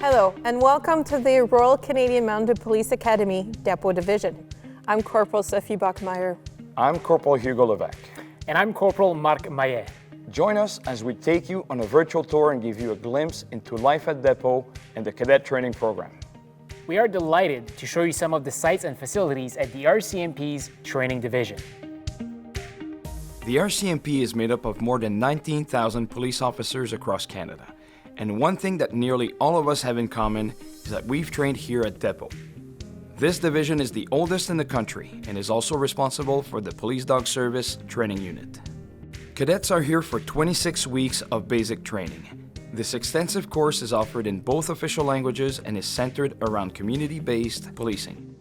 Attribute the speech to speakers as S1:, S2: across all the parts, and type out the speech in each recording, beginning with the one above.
S1: Hello, and welcome to the Royal Canadian Mounted Police Academy Depot Division. I'm Corporal Sophie Bachmeyer.
S2: I'm Corporal Hugo Levesque.
S3: And I'm Corporal Marc Maillet.
S2: Join us as we take you on a virtual tour and give you a glimpse into life at Depot and the cadet training program.
S3: We are delighted to show you some of the sites and facilities at the RCMP's training division.
S2: The RCMP is made up of more than 19,000 police officers across Canada. And one thing that nearly all of us have in common is that we've trained here at Depot. This division is the oldest in the country and is also responsible for the Police Dog Service training unit. Cadets are here for 26 weeks of basic training. This extensive course is offered in both official languages and is centered around community-based policing.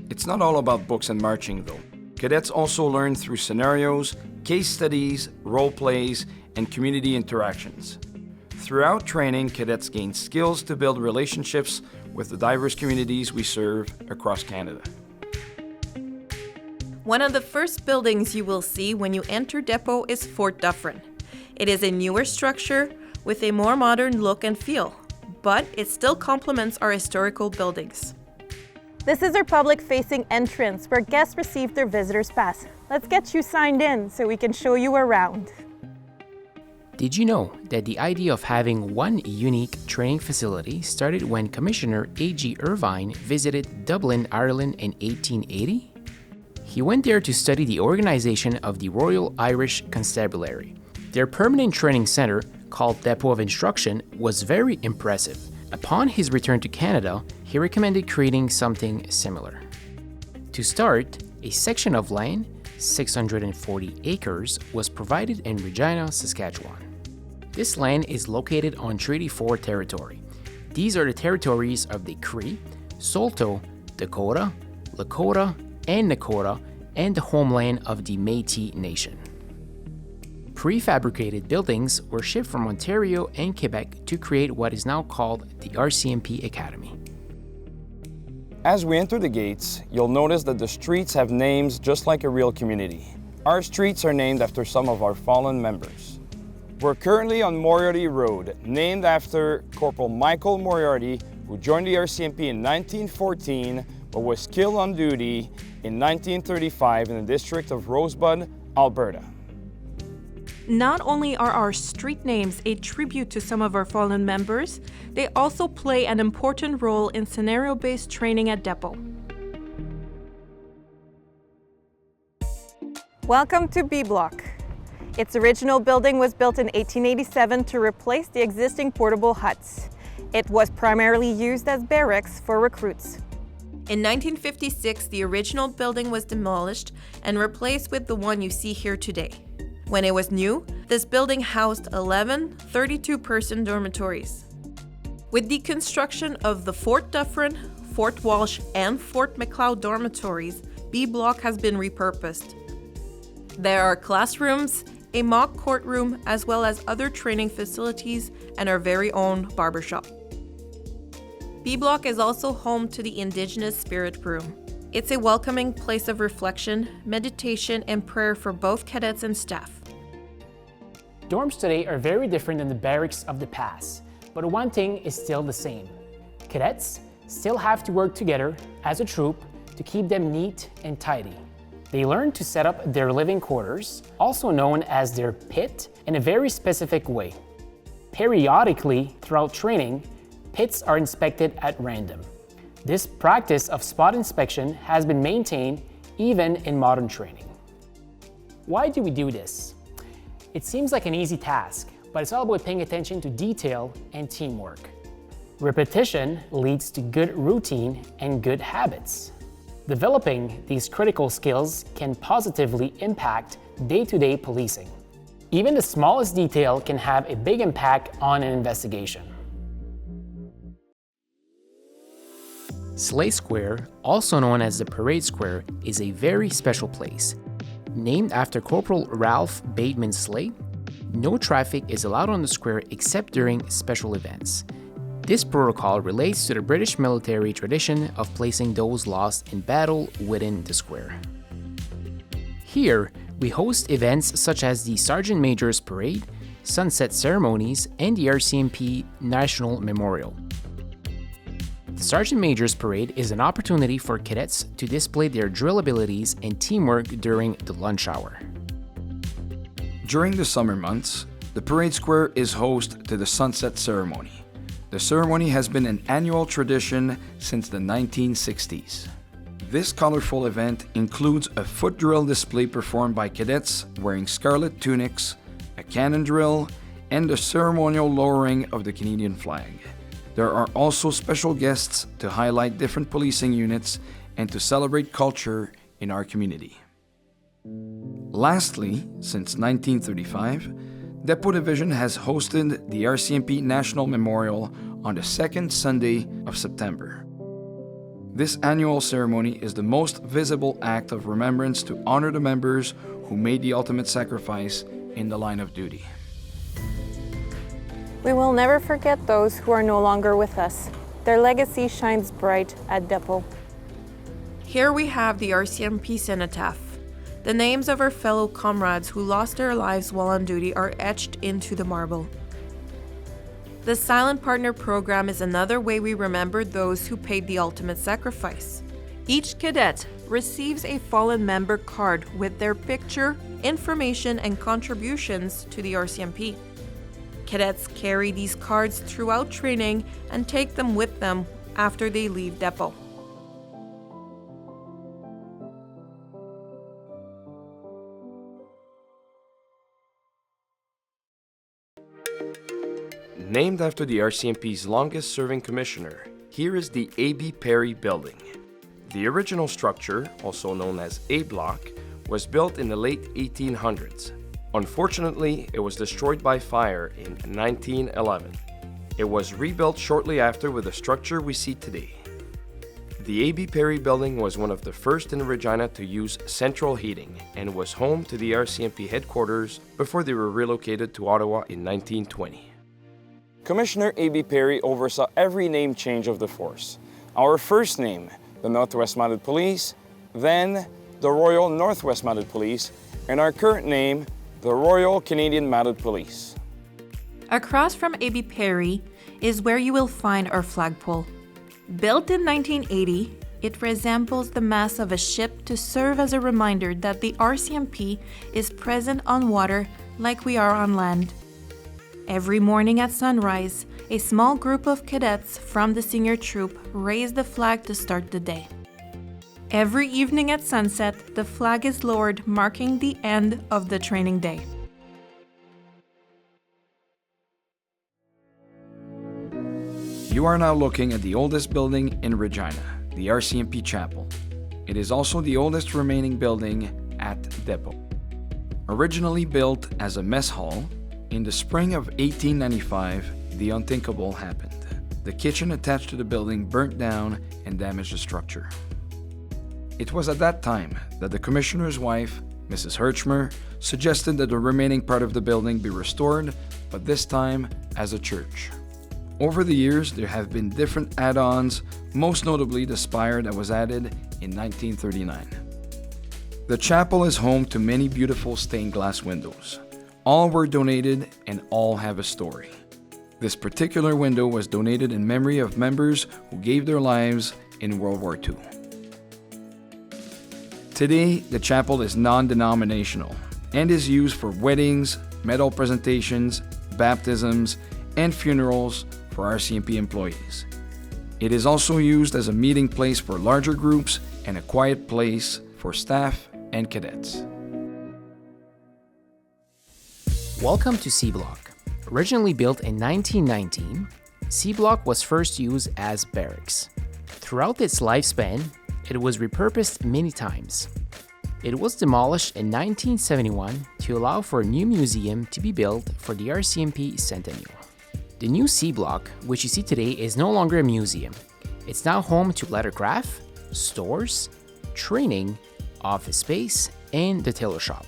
S2: It's not all about books and marching though. Cadets also learn through scenarios, case studies, role plays, and community interactions. Throughout training, cadets gain skills to build relationships with the diverse communities we serve across Canada.
S4: One of the first buildings you will see when you enter Depot is Fort Dufferin. It is a newer structure with a more modern look and feel, but it still complements our historical buildings.
S1: This is our public-facing entrance where guests receive their visitor's pass. Let's get you signed in so we can show you around.
S5: Did you know that the idea of having one unique training facility started when Commissioner A.G. Irvine visited Dublin, Ireland in 1880? He went there to study the organization of the Royal Irish Constabulary. Their permanent training center, called Depot of Instruction, was very impressive. Upon his return to Canada, he recommended creating something similar. To start, a section of land, 640 acres, was provided in Regina, Saskatchewan. This land is located on Treaty 4 territory. These are the territories of the Cree, Saulteaux, Dakota, Lakota, and Nakota, and the homeland of the Métis Nation. Prefabricated buildings were shipped from Ontario and Quebec to create what is now called the RCMP Academy.
S2: As we enter the gates, you'll notice that the streets have names just like a real community. Our streets are named after some of our fallen members. We're currently on Moriarty Road, named after Corporal Michael Moriarty, who joined the RCMP in 1914, but was killed on duty in 1935 in the district of Rosebud, Alberta.
S4: Not only are our street names a tribute to some of our fallen members, they also play an important role in scenario-based training at Depot.
S1: Welcome to B-Block. Its original building was built in 1887 to replace the existing portable huts. It was primarily used as barracks for recruits.
S4: In 1956, the original building was demolished and replaced with the one you see here today. When it was new, this building housed 11 32-person dormitories. With the construction of the Fort Dufferin, Fort Walsh, and Fort Macleod dormitories, B-Block has been repurposed. There are classrooms, a mock courtroom, as well as other training facilities and our very own barbershop. B-Block is also home to the Indigenous Spirit Room. It's a welcoming place of reflection, meditation, and prayer for both cadets and staff.
S3: Dorms today are very different than the barracks of the past, but one thing is still the same. Cadets still have to work together as a troop to keep them neat and tidy. They learn to set up their living quarters, also known as their pit, in a very specific way. Periodically, throughout training, pits are inspected at random. This practice of spot inspection has been maintained even in modern training. Why do we do this? It seems like an easy task, but it's all about paying attention to detail and teamwork. Repetition leads to good routine and good habits. Developing these critical skills can positively impact day-to-day policing. Even the smallest detail can have a big impact on an investigation.
S5: Slay Square, also known as the Parade Square, is a very special place. Named after Corporal Ralph Bateman Slay, no traffic is allowed on the square except during special events. This protocol relates to the British military tradition of placing those lost in battle within the square. Here, we host events such as the Sergeant Major's Parade, sunset ceremonies, and the RCMP National Memorial. The Sergeant Major's Parade is an opportunity for cadets to display their drill abilities and teamwork during the lunch hour.
S2: During the summer months, the parade square is host to the sunset ceremony. The ceremony has been an annual tradition since the 1960s. This colorful event includes a foot drill display performed by cadets wearing scarlet tunics, a cannon drill, and the ceremonial lowering of the Canadian flag. There are also special guests to highlight different policing units and to celebrate culture in our community. Lastly, since 1935, Depot Division has hosted the RCMP National Memorial on the second Sunday of September. This annual ceremony is the most visible act of remembrance to honor the members who made the ultimate sacrifice in the line of duty.
S1: We will never forget those who are no longer with us. Their legacy shines bright at Depot.
S4: Here we have the RCMP cenotaph. The names of our fellow comrades who lost their lives while on duty are etched into the marble. The Silent Partner program is another way we remember those who paid the ultimate sacrifice. Each cadet receives a fallen member card with their picture, information, and contributions to the RCMP. Cadets carry these cards throughout training and take them with them after they leave Depot.
S2: Named after the RCMP's longest-serving commissioner, here is the A.B. Perry Building. The original structure, also known as A-Block, was built in the late 1800s. Unfortunately, it was destroyed by fire in 1911. It was rebuilt shortly after with the structure we see today. The A.B. Perry Building was one of the first in Regina to use central heating and was home to the RCMP headquarters before they were relocated to Ottawa in 1920. Commissioner A.B. Perry oversaw every name change of the force. Our first name, the Northwest Mounted Police, then the Royal Northwest Mounted Police, and our current name, the Royal Canadian Mounted Police.
S4: Across from A.B. Perry is where you will find our flagpole. Built in 1980, it resembles the mast of a ship to serve as a reminder that the RCMP is present on water like we are on land. Every morning at sunrise, a small group of cadets from the senior troop raise the flag to start the day. Every evening at sunset, the flag is lowered, marking the end of the training day.
S2: You are now looking at the oldest building in Regina, the RCMP Chapel. It is also the oldest remaining building at Depot. Originally built as a mess hall, in the spring of 1895, the unthinkable happened. The kitchen attached to the building burnt down and damaged the structure. It was at that time that the commissioner's wife, Mrs. Herchmer, suggested that the remaining part of the building be restored, but this time as a church. Over the years, there have been different add-ons, most notably the spire that was added in 1939. The chapel is home to many beautiful stained glass windows. All were donated and all have a story. This particular window was donated in memory of members who gave their lives in World War II. Today, the chapel is non-denominational and is used for weddings, medal presentations, baptisms, and funerals for RCMP employees. It is also used as a meeting place for larger groups and a quiet place for staff and cadets.
S5: Welcome to Seablock. Originally built in 1919, Seablock was first used as barracks. Throughout its lifespan, it was repurposed many times. It was demolished in 1971 to allow for a new museum to be built for the RCMP Centennial. The new Seablock, which you see today, is no longer a museum. It's now home to lettercraft, stores, training, office space, and the tailor shop.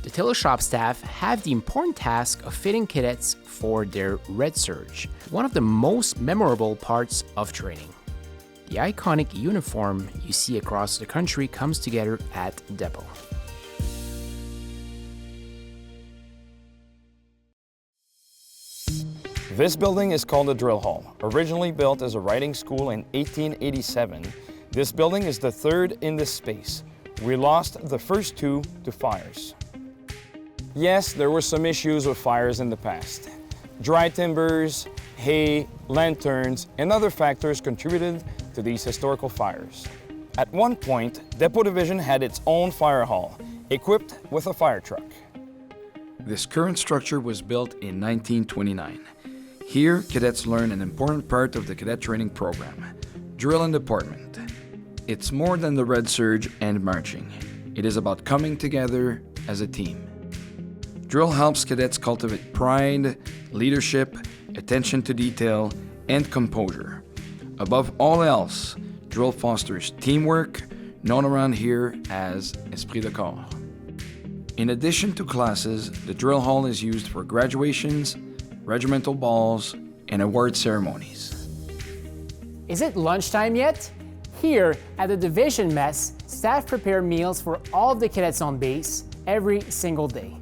S5: The tailor shop staff have the important task of fitting cadets for their Red Surge, one of the most memorable parts of training. The iconic uniform you see across the country comes together at Depot.
S2: This building is called the Drill Hall. Originally built as a riding school in 1887, this building is the third in this space. We lost the first two to fires. Yes, there were some issues with fires in the past. Dry timbers, hay, lanterns, and other factors contributed to these historical fires. At one point, Depot Division had its own fire hall, equipped with a fire truck. This current structure was built in 1929. Here, cadets learn an important part of the cadet training program, drill and deportment. It's more than the Red Surge and marching. It is about coming together as a team. Drill helps cadets cultivate pride, leadership, attention to detail, and composure. Above all else, drill fosters teamwork, known around here as esprit de corps. In addition to classes, the drill hall is used for graduations, regimental balls, and award ceremonies.
S3: Is it lunchtime yet? Here at the division mess, staff prepare meals for all of the cadets on base every single day.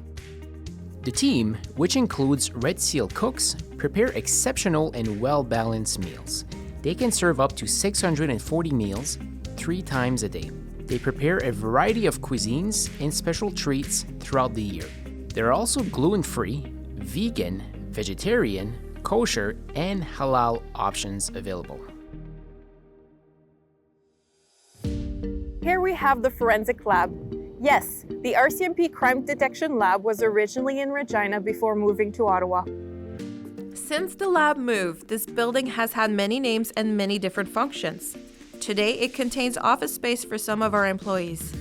S5: The team, which includes Red Seal cooks, prepare exceptional and well-balanced meals. They can serve up to 640 meals 3 times a day. They prepare a variety of cuisines and special treats throughout the year. There are also gluten-free, vegan, vegetarian, kosher, and halal options available.
S1: Here we have the forensic lab. Yes, the RCMP Crime Detection Lab was originally in Regina before moving to Ottawa.
S4: Since the lab moved, this building has had many names and many different functions. Today, it contains office space for some of our employees.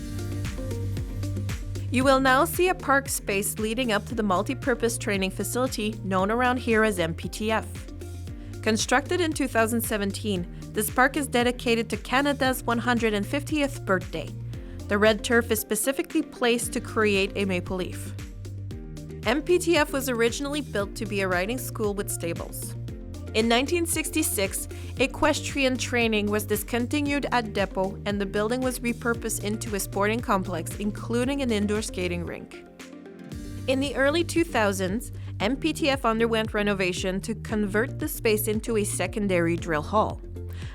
S4: You will now see a park space leading up to the multi-purpose training facility known around here as MPTF. Constructed in 2017, this park is dedicated to Canada's 150th birthday. The red turf is specifically placed to create a maple leaf. MPTF was originally built to be a riding school with stables. In 1966, equestrian training was discontinued at Depot and the building was repurposed into a sporting complex, including an indoor skating rink. In the early 2000s, MPTF underwent renovation to convert the space into a secondary drill hall.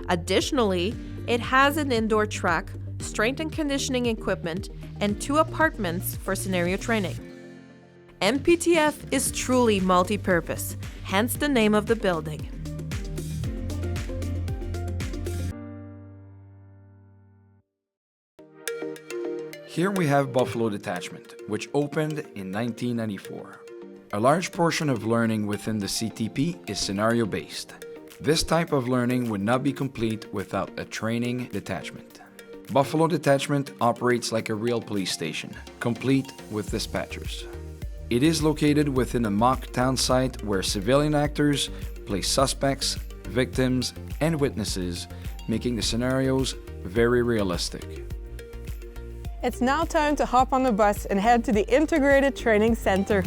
S4: Additionally, it has an indoor track, strength and conditioning equipment, and 2 apartments for scenario training. MPTF is truly multi-purpose, hence the name of the building.
S2: Here we have Buffalo Detachment, which opened in 1994. A large portion of learning within the CTP is scenario-based. This type of learning would not be complete without a training detachment. Buffalo Detachment operates like a real police station, complete with dispatchers. It is located within a mock town site where civilian actors play suspects, victims, and witnesses, making the scenarios very realistic.
S1: It's now time to hop on the bus and head to the Integrated Training Center.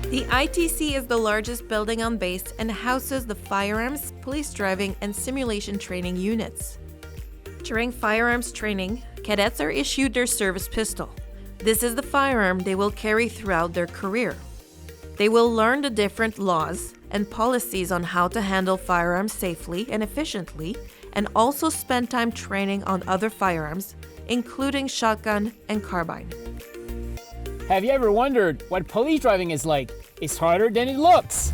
S4: The ITC is the largest building on base and houses the firearms, police driving, and simulation training units. During firearms training, cadets are issued their service pistol. This is the firearm they will carry throughout their career. They will learn the different laws and policies on how to handle firearms safely and efficiently, and also spend time training on other firearms, including shotgun and carbine.
S3: Have you ever wondered what police driving is like? It's harder than it looks.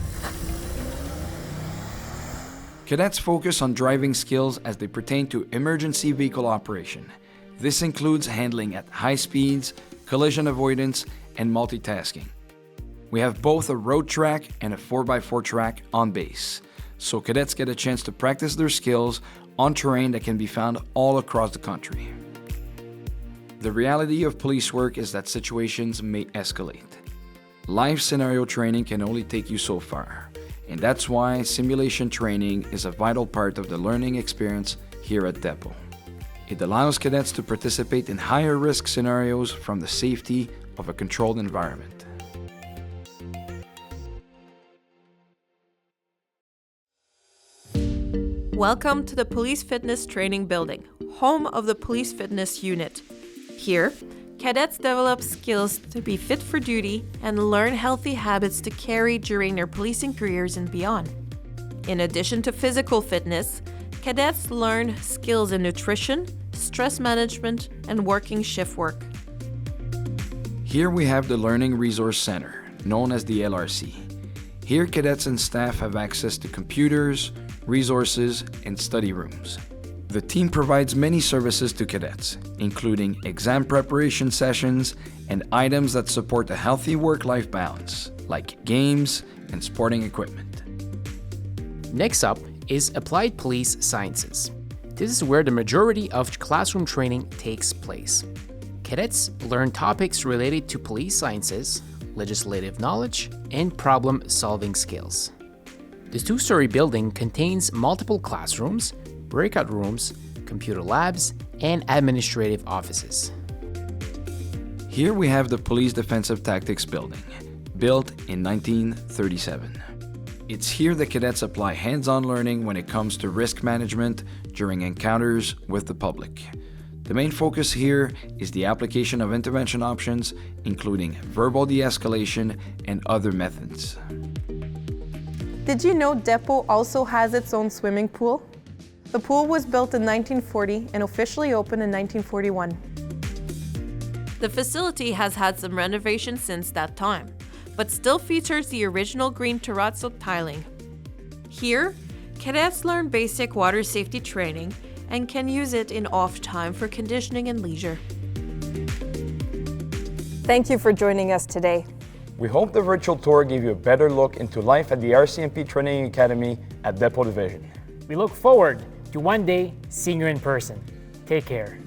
S2: Cadets focus on driving skills as they pertain to emergency vehicle operation. This includes handling at high speeds, collision avoidance, and multitasking. We have both a road track and a 4x4 track on base, so cadets get a chance to practice their skills on terrain that can be found all across the country. The reality of police work is that situations may escalate. Live scenario training can only take you so far, and that's why simulation training is a vital part of the learning experience here at Depot. It allows cadets to participate in higher risk scenarios from the safety of a controlled environment.
S4: Welcome to the Police Fitness Training Building, home of the Police Fitness Unit. Here, Cadets develop skills to be fit for duty and learn healthy habits to carry during their policing careers and beyond. In addition to physical fitness, cadets learn skills in nutrition, stress management, and working shift work.
S2: Here we have the Learning Resource Center, known as the LRC. Here, cadets and staff have access to computers, resources, and study rooms. The team provides many services to cadets, including exam preparation sessions and items that support a healthy work-life balance, like games and sporting equipment.
S5: Next up is Applied Police Sciences. This is where the majority of classroom training takes place. Cadets learn topics related to police sciences, legislative knowledge, and problem-solving skills. The two-story building contains multiple classrooms, breakout rooms, computer labs, and administrative offices.
S2: Here we have the Police Defensive Tactics Building, built in 1937. It's here the cadets apply hands-on learning when it comes to risk management during encounters with the public. The main focus here is the application of intervention options, including verbal de-escalation and other methods.
S1: Did you know Depot also has its own swimming pool? The pool was built in 1940 and officially opened in 1941.
S4: The facility has had some renovations since that time, but still features the original green terrazzo tiling. Here, cadets learn basic water safety training and can use it in off time for conditioning and leisure.
S1: Thank you for joining us today.
S2: We hope the virtual tour gave you a better look into life at the RCMP Training Academy at Depot Division.
S3: We look forward to one day seeing you in person. Take care.